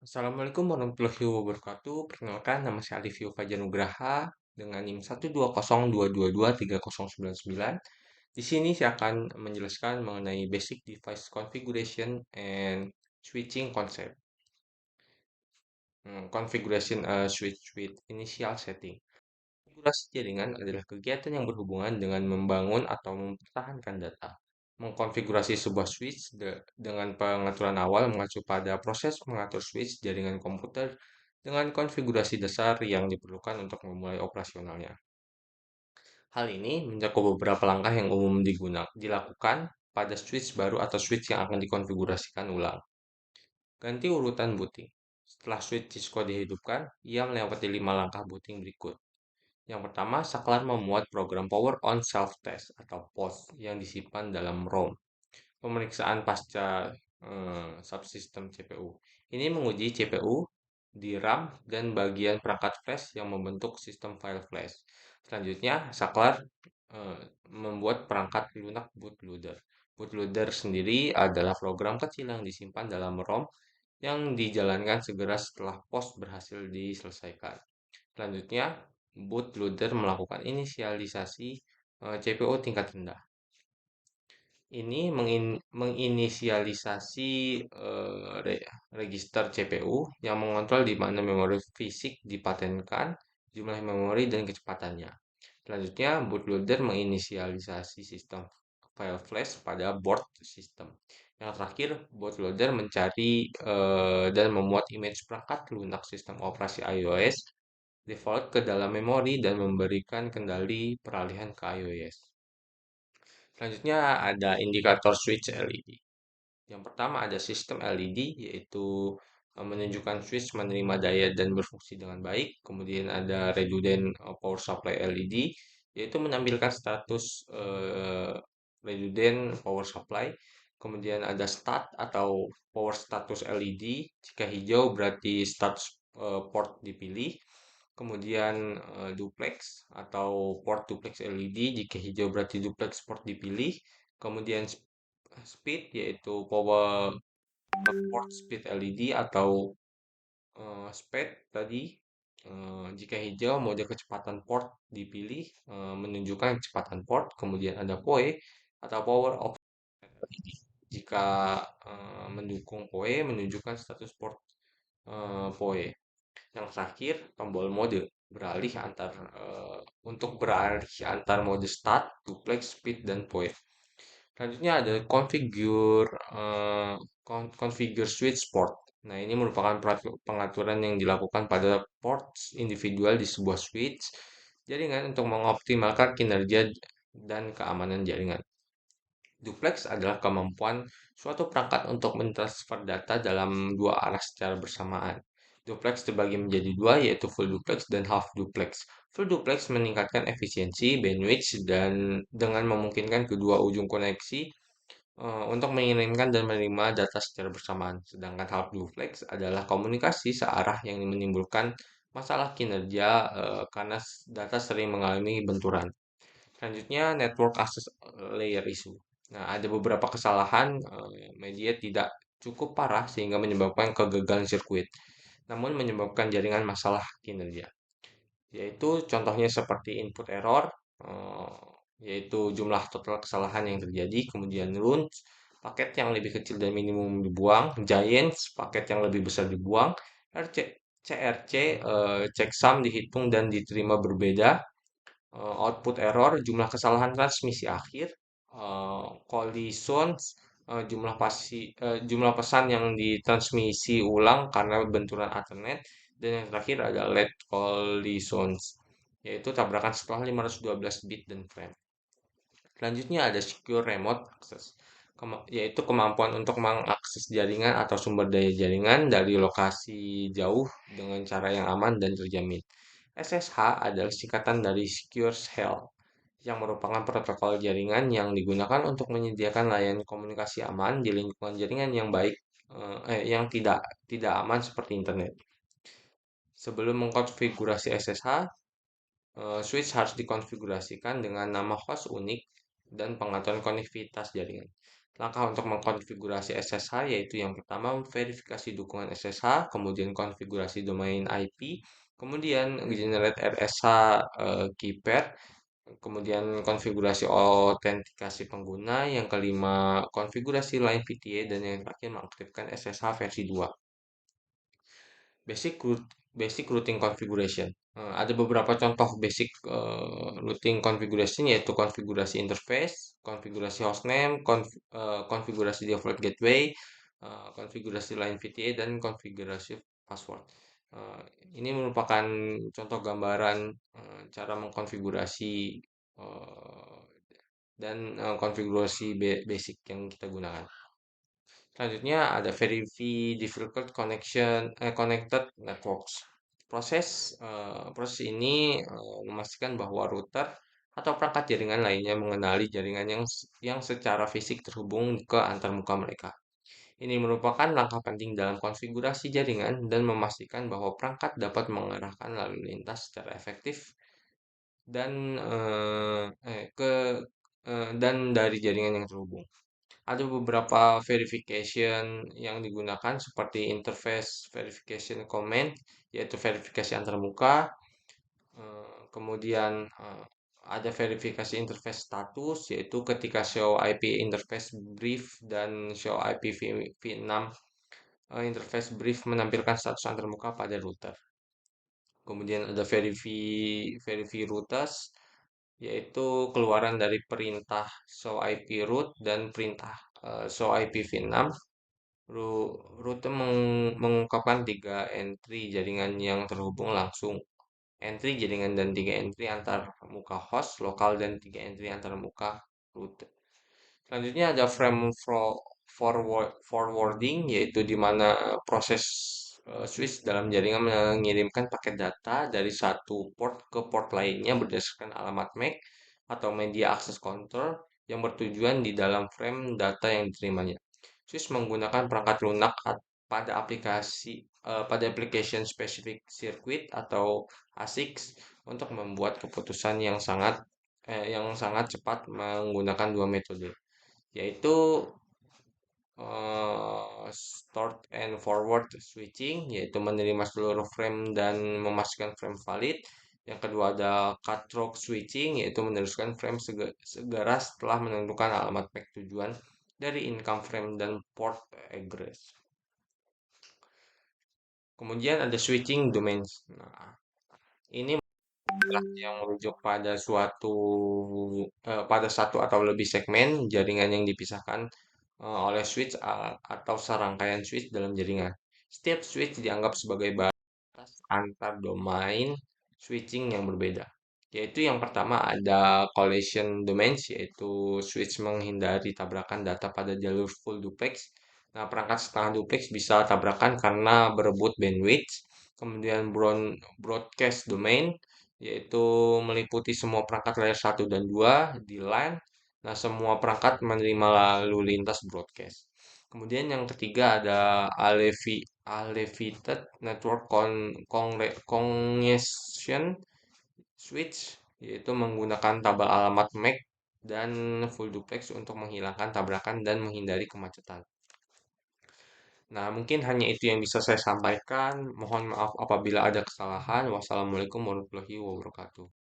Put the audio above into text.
Assalamualaikum warahmatullahi wabarakatuh. Perkenalkan, nama saya Alifio Fajar Nugraha dengan NIM 12022230099. Di sini saya akan menjelaskan mengenai basic device configuration and switching concept. Configuration switch with initial setting. Konfigurasi jaringan adalah kegiatan yang berhubungan dengan membangun atau mempertahankan data. Mengkonfigurasi sebuah switch dengan pengaturan awal mengacu pada proses mengatur switch jaringan komputer dengan konfigurasi dasar yang diperlukan untuk memulai operasionalnya. Hal ini mencakup beberapa langkah yang umum dilakukan pada switch baru atau switch yang akan dikonfigurasikan ulang. Ganti urutan booting. Setelah switch Cisco dihidupkan, ia melewati 5 langkah booting berikut. Yang pertama, saklar memuat program Power On Self-Test atau POS yang disimpan dalam ROM. Pemeriksaan pasca subsistem CPU. Ini menguji CPU, DRAM, dan bagian perangkat flash yang membentuk sistem file flash. Selanjutnya, saklar eh, membuat perangkat lunak bootloader. Bootloader sendiri adalah program kecil yang disimpan dalam ROM yang dijalankan segera setelah POS berhasil diselesaikan. Selanjutnya, bootloader melakukan inisialisasi CPU tingkat rendah. Ini menginisialisasi register CPU yang mengontrol di mana memori fisik dipatenkan, jumlah memori, dan kecepatannya. Selanjutnya, bootloader menginisialisasi sistem file flash pada board system. Yang terakhir, bootloader mencari dan memuat image perangkat lunak sistem operasi iOS default ke dalam memori dan memberikan kendali peralihan ke iOS. Selanjutnya ada indikator switch LED. Yang pertama ada sistem LED, yaitu menunjukkan switch menerima daya dan berfungsi dengan baik. Kemudian ada redundant power supply LED, yaitu menampilkan status redundant power supply. Kemudian ada stat atau power status LED. Jika hijau berarti status port dipilih. Kemudian duplex atau port duplex LED. Jika hijau berarti duplex port dipilih. Kemudian speed yaitu power port speed LED atau speed tadi. Jika hijau mode kecepatan port dipilih menunjukkan kecepatan port. Kemudian ada PoE atau power of LED. Jika mendukung PoE menunjukkan status port PoE. Yang terakhir tombol mode untuk beralih antar mode start, duplex, speed, dan PoE. Selanjutnya ada configure switch port. Nah, ini merupakan pengaturan yang dilakukan pada ports individual di sebuah switch jaringan untuk mengoptimalkan kinerja dan keamanan jaringan. Duplex adalah kemampuan suatu perangkat untuk mentransfer data dalam dua arah secara bersamaan. Duplex terbagi menjadi dua, yaitu full duplex dan half duplex. Full duplex meningkatkan efisiensi, bandwidth, dan dengan memungkinkan kedua ujung koneksi untuk mengirimkan dan menerima data secara bersamaan. Sedangkan half duplex adalah komunikasi searah yang menimbulkan masalah kinerja karena data sering mengalami benturan. Selanjutnya, network access layer issue. Nah, ada beberapa kesalahan media tidak cukup parah sehingga menyebabkan kegagalan sirkuit, namun menyebabkan jaringan masalah kinerja. Yaitu contohnya seperti input error, eh, yaitu jumlah total kesalahan yang terjadi, kemudian runs, paket yang lebih kecil dan minimum dibuang, giants, paket yang lebih besar dibuang, RC, CRC, checksum dihitung dan diterima berbeda, output error, jumlah kesalahan transmisi akhir, collisions, jumlah pesan yang ditransmisi ulang karena benturan Ethernet, dan yang terakhir ada late collisions, yaitu tabrakan setelah 512 bit dan frame. Selanjutnya ada secure remote access, yaitu kemampuan untuk mengakses jaringan atau sumber daya jaringan dari lokasi jauh dengan cara yang aman dan terjamin. SSH adalah singkatan dari Secure Shell, yang merupakan protokol jaringan yang digunakan untuk menyediakan layanan komunikasi aman di lingkungan jaringan yang baik, yang tidak aman seperti internet. Sebelum mengkonfigurasi SSH, switch harus dikonfigurasikan dengan nama host unik dan pengaturan konektivitas jaringan. Langkah untuk mengkonfigurasi SSH yaitu yang pertama verifikasi dukungan SSH, kemudian konfigurasi domain IP, kemudian generate RSH key pair, kemudian konfigurasi autentikasi pengguna, yang kelima konfigurasi line VTA, dan yang terakhir mengaktifkan SSH versi 2. Basic basic routing configuration. Ada beberapa contoh basic routing configuration yaitu konfigurasi interface, konfigurasi hostname, konfigurasi default gateway, konfigurasi line VTA, dan konfigurasi password. Eh, ini merupakan contoh gambaran cara mengkonfigurasi eh, dan konfigurasi basic yang kita gunakan. Selanjutnya ada Verify Difficult Connected Networks. Proses ini memastikan bahwa router atau perangkat jaringan lainnya mengenali jaringan yang secara fisik terhubung ke antarmuka mereka. Ini merupakan langkah penting dalam konfigurasi jaringan dan memastikan bahwa perangkat dapat mengarahkan lalu lintas secara efektif dan dan dari jaringan yang terhubung. Ada beberapa verification yang digunakan seperti interface verification command, yaitu verifikasi antarmuka. Kemudian ada verifikasi interface status, yaitu ketika show IP interface brief dan show IP v6 interface brief menampilkan status antarmuka pada router. Kemudian ada verify routers, yaitu keluaran dari perintah show IP root dan perintah show IP v6. Rute mengungkapkan tiga entry jaringan yang terhubung langsung, entry jaringan, dan tiga entry antar muka host lokal, dan tiga entry antar muka root. Selanjutnya ada forwarding, yaitu di mana proses switch dalam jaringan mengirimkan paket data dari satu port ke port lainnya berdasarkan alamat MAC atau media access control yang bertujuan di dalam frame data yang diterimanya. Switch menggunakan perangkat lunak pada application specific circuit atau ASICs untuk membuat keputusan yang sangat cepat menggunakan dua metode, yaitu start and forward switching, yaitu menerima seluruh frame dan memastikan frame valid. Yang kedua ada cut through switching, yaitu meneruskan frame segera setelah menentukan alamat MAC tujuan dari income frame dan port address. Kemudian ada switching domains. Nah, ini yang merujuk pada satu atau lebih segmen jaringan yang dipisahkan oleh switch atau serangkaian switch dalam jaringan. Setiap switch dianggap sebagai batas antar domain switching yang berbeda. Yaitu yang pertama ada collision domains, yaitu switch menghindari tabrakan data pada jalur full duplex. Nah, perangkat setengah duplex bisa tabrakan karena berebut bandwidth. Kemudian broadcast domain, yaitu meliputi semua perangkat layer 1 dan 2 di LAN. Nah, semua perangkat menerima lalu lintas broadcast. Kemudian yang ketiga ada Elevated Network Congestion Switch, yaitu menggunakan tabel alamat MAC dan full duplex untuk menghilangkan tabrakan dan menghindari kemacetan. Nah, mungkin hanya itu yang bisa saya sampaikan. Mohon maaf apabila ada kesalahan. Wassalamualaikum warahmatullahi wabarakatuh.